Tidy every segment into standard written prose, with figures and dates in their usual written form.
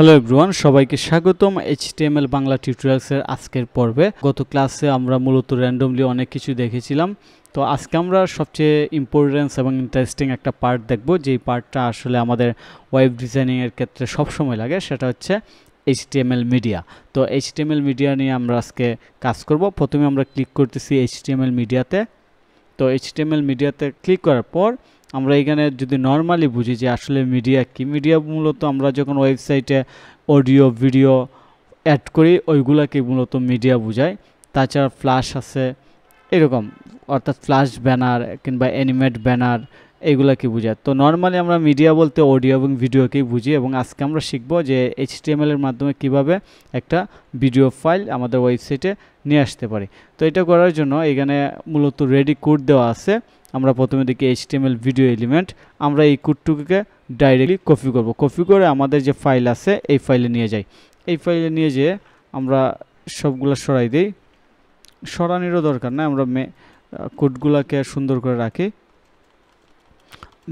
Hello everyone, সবাইকে স্বাগতম HTML Bangla টিউটোরিয়ালসের আজকের পর্বে। গত ক্লাসে আমরা মূলত র্যান্ডমলি অনেক কিছু দেখেছিলাম। তো আজকে আমরা সবচেয়ে ইম্পর্টেন্স এবং ইন্টারেস্টিং একটা পার্ট দেখব, যেই পার্টটা আসলে আমাদের ওয়েব ডিজাইনিংয়ের ক্ষেত্রে সবসময় লাগে, সেটা হচ্ছে এইচটিএমএল মিডিয়া। তো এইচটিএমএল মিডিয়া নিয়ে আমরা আজকে কাজ করব। প্রথমে আমরা ক্লিক করতেছি এইচটিএমএল মিডিয়াতে। তো এইচটিএমএল মিডিয়াতে ক্লিক করার পর আমরা এখানে যদি নর্মালি বুঝি যে আসলে মিডিয়া কি, মিডিয়া মূলত আমরা যখন ওয়েবসাইটে অডিও ভিডিও অ্যাড করি ওইগুলাকে মূলত মিডিয়া বোঝায়। তাছাড়া ফ্ল্যাশ আছে এরকম, অর্থাৎ ফ্ল্যাশ ব্যানার কিংবা অ্যানিমেট ব্যানার এইগুলাকে বোঝায়। তো নর্মালি আমরা মিডিয়া বলতে অডিও এবং ভিডিওকেই বুঝি, এবং আজকে আমরা শিখব যে এইচটিএমএল এর মাধ্যমে কিভাবে একটা ভিডিও ফাইল আমাদের ওয়েবসাইটে নিয়ে আসতে পারি। তো এটা করার জন্য এখানে মূলত রেডি কোড দেওয়া আছে। আমরা প্রথমে দেখি এইচটিএমএল ভিডিও এলিমেন্ট, আমরা এই কোডটুকুকে ডাইরেক্টলি কপি করব। কপি করে আমাদের যে ফাইল আছে এই ফাইলে নিয়ে যাই। এই ফাইলে নিয়ে যেয়ে আমরা সবগুলো সরাই দিই। সরানোরও দরকার না, আমরা কোডগুলোকে সুন্দর করে রাখি।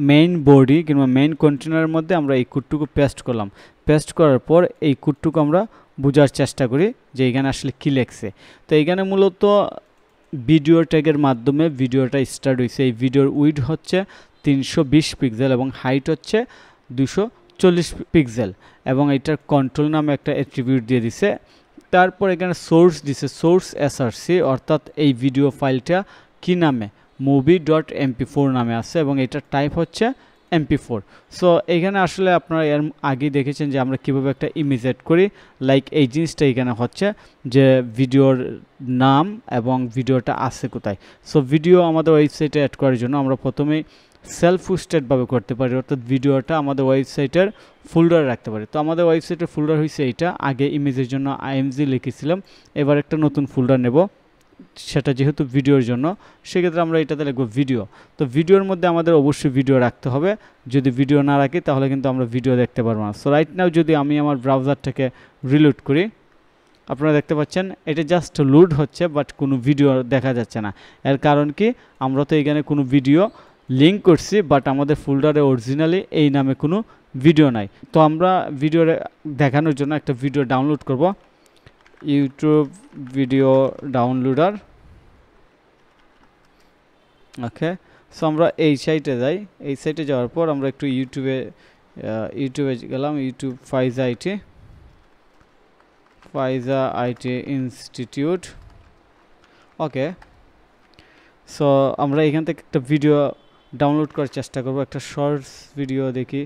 মেইন বডি কিংবা মেইন কন্টেনারের মধ্যে আমরা এই কোডটুকু পেস্ট করলাম। পেস্ট করার পর এই কোডটুকু আমরা বোঝার চেষ্টা করি যে এখানে আসলে কী লেখছে। তো এখানে মূলত ভিডিও ট্যাগের মাধ্যমে ভিডিওটা স্টার্ট হয়েছে। এই ভিডিওর উইডথ হচ্ছে 320 পিক্সেল এবং হাইট হচ্ছে 240 পিক্সেল, এবং এটার কন্ট্রোল নামে একটা অ্যাট্রিবিউট দিয়ে দিছে। তারপর এখানে সোর্স দিছে, সোর্স এসআরসি, অর্থাৎ এই ভিডিও ফাইলটা কি নামে, movie.mp4 নামে আছে, এবং এটার টাইপ হচ্ছে mp4। সো এখানে আসলে আপনারা এর আগে দেখেছেন যে আমরা কিভাবে একটা ইমেজ এড করি। লাইক এই জিনিসটা এখানে হচ্ছে যে ভিডিওর নাম এবং ভিডিওটা আছে কোথায়। সো ভিডিও আমাদের ওয়েবসাইটে অ্যাড করার জন্য আমরা প্রথমেই সেলফ হোস্টেডভাবে করতে পারি, অর্থাৎ ভিডিওটা আমাদের ওয়েবসাইটের ফোল্ডারে রাখতে পারি। তো আমাদের ওয়েবসাইটের ফোল্ডার হয়েছে এইটা। আগে ইমেজের জন্য img লিখেছিলাম, এবার একটা নতুন ফোল্ডার নেব, সেটা যেহেতু ভিডিওর জন্য, সেক্ষেত্রে আমরা এটাতে লিখব ভিডিও। তো ভিডিওর মধ্যে আমাদের অবশ্যই ভিডিও রাখতে হবে। যদি ভিডিও না রাখি তাহলে কিন্তু আমরা ভিডিও দেখতে পারবো না। সো রাইট নাও যদি আমি আমার ব্রাউজারটাকে রিলোড করি, আপনারা দেখতে পাচ্ছেন এটা জাস্ট লোড হচ্ছে, বাট কোনো ভিডিও দেখা যাচ্ছে না। এর কারণ কি, আমরা তো এখানে কোনো ভিডিও লিঙ্ক করছি, বাট আমাদের ফোল্ডারে অরিজিনালি এই নামে কোনো ভিডিও নাই। তো আমরা ভিডিও দেখানোর জন্য একটা ভিডিও ডাউনলোড করব, ইউটিউব ভিডিও ডাউনলোডার। ওকে, সো আমরা এই সাইটে যাই। এই সাইটে যাওয়ার পর আমরা একটু ইউটিউবে গেলাম, YouTube Faiza IT institute. Okay, so আমরা এখান থেকে একটা ভিডিও ডাউনলোড করার চেষ্টা করব, একটা শর্টস ভিডিও দেখি।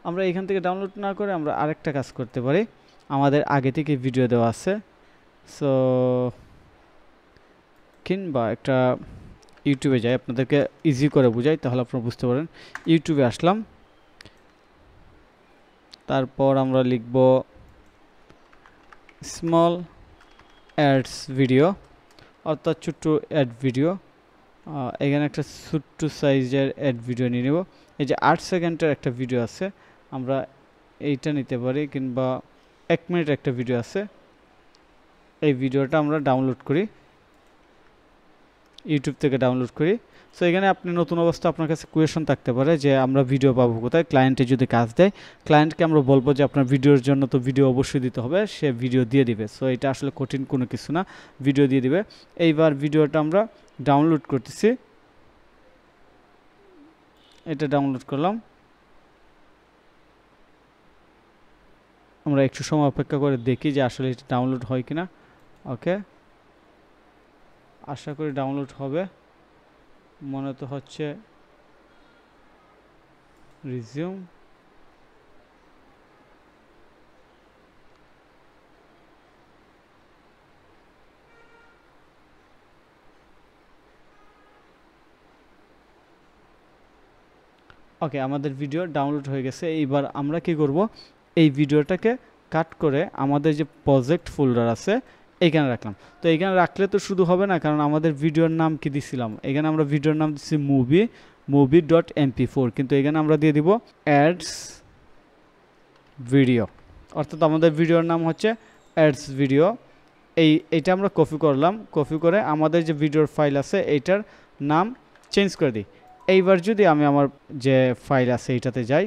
আমরা এখান থেকে ডাউনলোড না করে আমরা আরেকটা কাজ করতে পারি, আমাদের আগে থেকে ভিডিও দেওয়া আছে। সো কিংবা একটা ইউটিউবে যাই, আপনাদেরকে ইজি করে বুঝাই তাহলে আপনারা বুঝতে পারেন। ইউটিউবে আসলাম, তারপর আমরা লিখব স্মল অ্যাডস ভিডিও, অর্থাৎ ছোট্ট অ্যাড ভিডিও। এখানে একটা ছোট্ট সাইজের অ্যাড ভিডিও নিয়ে নেব। এই যে 8 সেকেন্ডের একটা ভিডিও আছে, আমরা এইটা নিতে পারি, কিংবা 1 মিনিটের একটা ভিডিও আছে। এই ভিডিওটা আমরা ডাউনলোড করি, ইউটিউব থেকে ডাউনলোড করি। সো এখানে আপনি নতুন অবস্থা আপনার কাছে কোয়েশন থাকতে পারে যে আমরা ভিডিও পাবো কোথায়। ক্লায়েন্টে যদি কাজ দেয়, ক্লায়েন্টকে আমরা বলবো যে আপনার ভিডিওর জন্য তো ভিডিও অবশ্যই দিতে হবে, সে ভিডিও দিয়ে দিবে। সো এটা আসলে কঠিন কোনো কিছু না, ভিডিও দিয়ে দিবে। এইবার ভিডিওটা আমরা ডাউনলোড করতেছি, এটা ডাউনলোড করলাম। আমরা একটু সময় অপেক্ষা করে দেখি যে আসলে এটা ডাউনলোড হয় কিনা। ওকে, আশা করি ডাউনলোড হবে, মনে তো হচ্ছে। রিজিউম, ওকে, আমাদের ভিডিও ডাউনলোড হয়ে গেছে। এইবার আমরা কি করব, এই ভিডিওটাকে কাট করে আমাদের যে প্রজেক্ট ফোল্ডার আছে এইখানে রাখলাম। তো এইখানে রাখলে তো শুধু হবে না, কারণ আমাদের ভিডিওর নাম কি দিছিলাম, এখানে আমরা ভিডিওর নাম দিচ্ছি movie.mp4, কিন্তু এখানে আমরা দিয়ে দিব অ্যাডস ভিডিও, অর্থাৎ আমাদের ভিডিওর নাম হচ্ছে অ্যাডস ভিডিও। এইটা আমরা কপি করলাম, কপি করে আমাদের যে ভিডিওর ফাইল আছে এইটার নাম চেঞ্জ করে দিই। এইবার যদি আমি আমার যে ফাইল আছে এইটাতে যাই,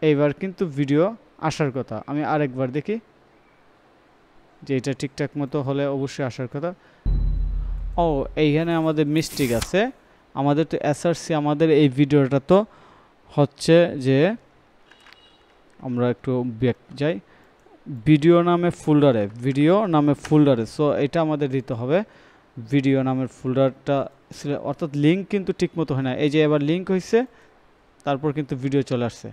এইবার কিন্তু ভিডিও আসার কথা। আমি আরেকবার দেখি যে এটা ঠিকঠাক মতো হলে অবশ্যই আসার কথা। ও, এইখানে আমাদের মিস্টেক আছে। আমাদের তো এসআরসি, আমাদের এই ভিডিওটা তো হচ্ছে যে, আমরা একটু ব্যাক যাই, ভিডিও নামে ফোল্ডারে সো এটা আমাদের দিতে হবে। ভিডিও নামের ফোল্ডারটা, অর্থাৎ লিঙ্ক কিন্তু ঠিক মতো হয় না। এই যে এবার লিঙ্ক হয়েছে, তারপর কিন্তু ভিডিও চলে আসছে,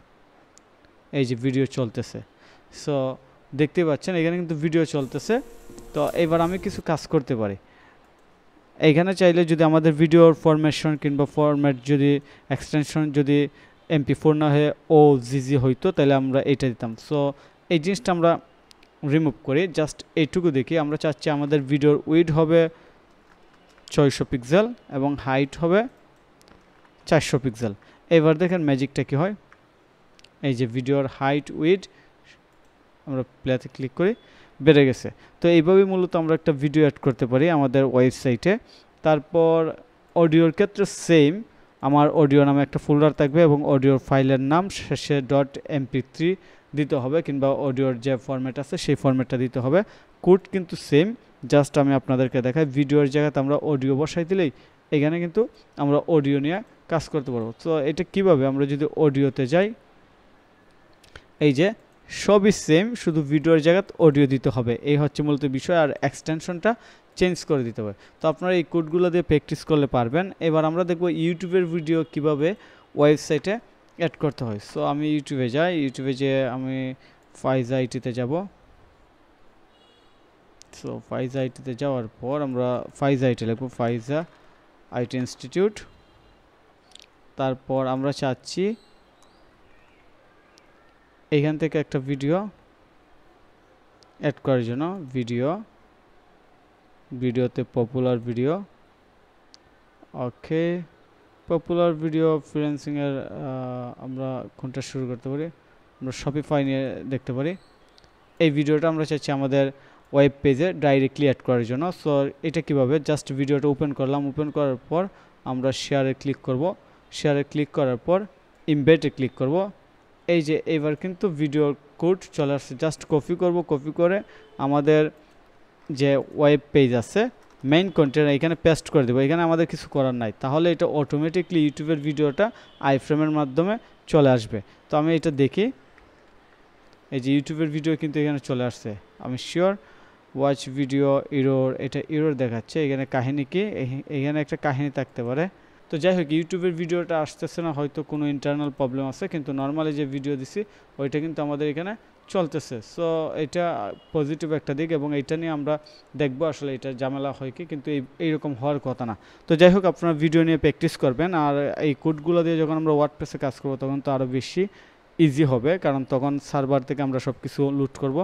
এই যে ভিডিও চলতেছে। সো দেখতে পাচ্ছেন এখানে কিন্তু ভিডিও চলতেছে। তো এবার আমি কিছু কাজ করতে পারি। এইখানে চাইলে যদি আমাদের ভিডিওর ফরমেশন কিংবা ফরম্যাট যদি এক্সটেনশন যদি MP4 না হয়ে OGG হইতো, তাহলে আমরা এটা দিতাম। সো এই জিনিসটা আমরা রিমুভ করি, জাস্ট এইটুকু দেখি। আমরা চাচ্ছি আমাদের ভিডিওর উইড হবে 600 পিক্সেল এবং হাইট হবে 400 পিক্সেল। এবার দেখেন ম্যাজিকটা কি হয়। এই যে ভিডিওর হাইট উইড, আমরা প্লেতে ক্লিক করি, বেড়ে গেছে। তো এইভাবেই মূলত আমরা একটা ভিডিও অ্যাড করতে পারি আমাদের ওয়েবসাইটে। তারপর অডিওর ক্ষেত্রে সেম, আমার অডিও নামে একটা ফোল্ডার থাকবে এবং অডিওর ফাইলের নাম শেষে .mp3 দিতে হবে, কিংবা অডিওর যে ফরম্যাট আছে সেই ফরম্যাটটা দিতে হবে। কোড কিন্তু সেম, জাস্ট আমি আপনাদেরকে দেখাই। ভিডিওর জায়গাতে আমরা অডিও বসাই দিলেই এখানে কিন্তু আমরা অডিও নিয়ে কাজ করতে পারবো। তো এটা কিভাবে, আমরা যদি অডিওতে যাই, এই যে সবই সেম, শুধু ভিডিওর জায়গাতে অডিও দিতে হবে, এই হচ্ছে মূলত বিষয়। আর এক্সটেনশনটা চেঞ্জ করে দিতে হবে। তো আপনারা এই কোডগুলো দিয়ে প্র্যাকটিস করলে পারবেন। এবার আমরা দেখব ইউটিউবের ভিডিও কিভাবে ওয়েবসাইটে অ্যাড করতে হয়। সো আমি ইউটিউবে যাই, ইউটিউবে যেয়ে আমি ফাইজা আইটিতে যাব। সো ফাইজা আইটিতে যাওয়ার পর আমরা ফাইজা আইটি লিখব, ফাইজা আইটি ইনস্টিটিউট। তারপর আমরা চাচ্ছি এইখান থেকে একটা ভিডিও অ্যাড করার জন্য, ভিডিওতে পপুলার ভিডিও, ওকে, পপুলার ভিডিও ফ্রিল্যান্সিংয়ের আমরা কোনটা শুরু করতে পারি, আমরা শপিফাই নিয়ে দেখতে পারি। এই ভিডিওটা আমরা চাচ্ছি আমাদের ওয়েব পেজে ডাইরেক্টলি অ্যাড করার জন্য। সো এটা কিভাবে, জাস্ট ভিডিওটা ওপেন করলাম, ওপেন করার পর আমরা শেয়ারে ক্লিক করব, শেয়ারে ক্লিক করার পর ইমবেডে ক্লিক করব। এই যে এবার কিন্তু ভিডিওর কোড চলে আসছে, জাস্ট কপি করব, কপি করে আমাদের যে ওয়েব পেজ আছে মেইন কন্টেন্ট এখানে পেস্ট করে দেবো। এখানে আমাদের কিছু করার নাই, তাহলে এটা অটোমেটিকলি ইউটিউবের ভিডিওটা আইফ্রেমের মাধ্যমে চলে আসবে। তো আমি এটা দেখি, এই যে ইউটিউবের ভিডিও কিন্তু এখানে চলে আসছে, আমি শিওর। ওয়াচ ভিডিও এরর, এটা এরর দেখাচ্ছে। এখানে কাহিনী কি, এখানে একটা কাহিনী থাকতে পারে। তো যাই হোক, ইউটিউবের ভিডিওটা আসতেছে না, হয়তো কোনো ইন্টারনাল প্রবলেম আছে, কিন্তু নর্মালি যে ভিডিও দিছি ওইটা কিন্তু আমাদের এখানে চলতেছে। সো এটা পজিটিভ একটা দিক, এবং এইটা নিয়ে আমরা দেখবো আসলে এটা ঝামেলা হয় কি, কিন্তু এইরকম হওয়ার কথা না। তো যাই হোক, আপনারা ভিডিও নিয়ে প্র্যাকটিস করবেন। আর এই কোডগুলো দিয়ে যখন আমরা ওয়ার্ডপ্রেসে কাজ করবো তখন তো আরও বেশি ইজি হবে, কারণ তখন সার্ভার থেকে আমরা সব কিছু লুট করব,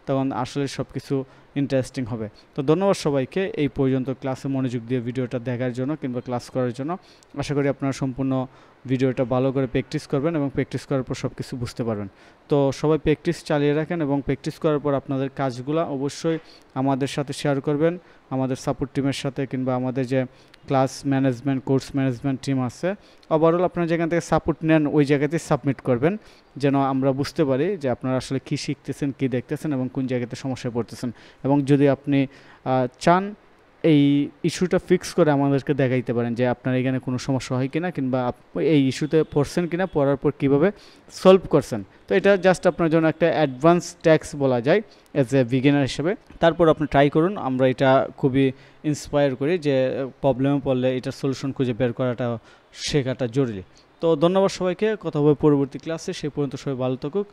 তখন আসলে সব কিছু ইন্টারেস্টিং হবে। তো ধন্যবাদ সবাইকে এই পর্যন্ত ক্লাসে মনোযোগ দিয়ে ভিডিওটা দেখার জন্য কিংবা ক্লাস করার জন্য। আশা করি আপনারা সম্পূর্ণ ভিডিওটা ভালো করে প্র্যাকটিস করবেন এবং প্র্যাকটিস করার পর সব কিছু বুঝতে পারবেন। তো সবাই প্র্যাকটিস চালিয়ে রাখেন এবং প্র্যাকটিস করার পর আপনাদের কাজগুলো অবশ্যই আমাদের সাথে শেয়ার করবেন, আমাদের সাপোর্ট টিমের সাথে, কিংবা আমাদের যে class management, course management team আছে। ওভারঅল আপনারা যেখান থেকে সাপোর্ট নেন ওই জায়গাতেই সাবমিট করবেন, যেন আমরা বুঝতে পারি যে আপনারা আসলে কী শিখতেছেন, কী দেখতেছেন এবং কোন জায়গাতে সমস্যায় পড়তেছেন। এবং যদি আপনি চান এই ইস্যুটা ফিক্স করে আমাদেরকে দেখাইতে পারেন যে আপনার এখানে কোনো সমস্যা হয় কিনা, কিংবা এই ইস্যুতে পড়ছেন কিনা, পড়ার পর কীভাবে সলভ করছেন। তো এটা জাস্ট আপনার জন্য একটা অ্যাডভান্স ট্যাক্স বলা যায় অ্যাজ এ বিগিনার হিসেবে। তারপর আপনি ট্রাই করুন, আমরা এটা খুবই ইন্সপায়ার করি যে প্রবলেমে পড়লে এটার সলিউশন খুঁজে বের করাটা, শেখাটা জরুরি। তো ধন্যবাদ সবাইকে, কথা হবে পরবর্তী ক্লাসে। সেই পর্যন্ত সবাই ভালো থাকুক।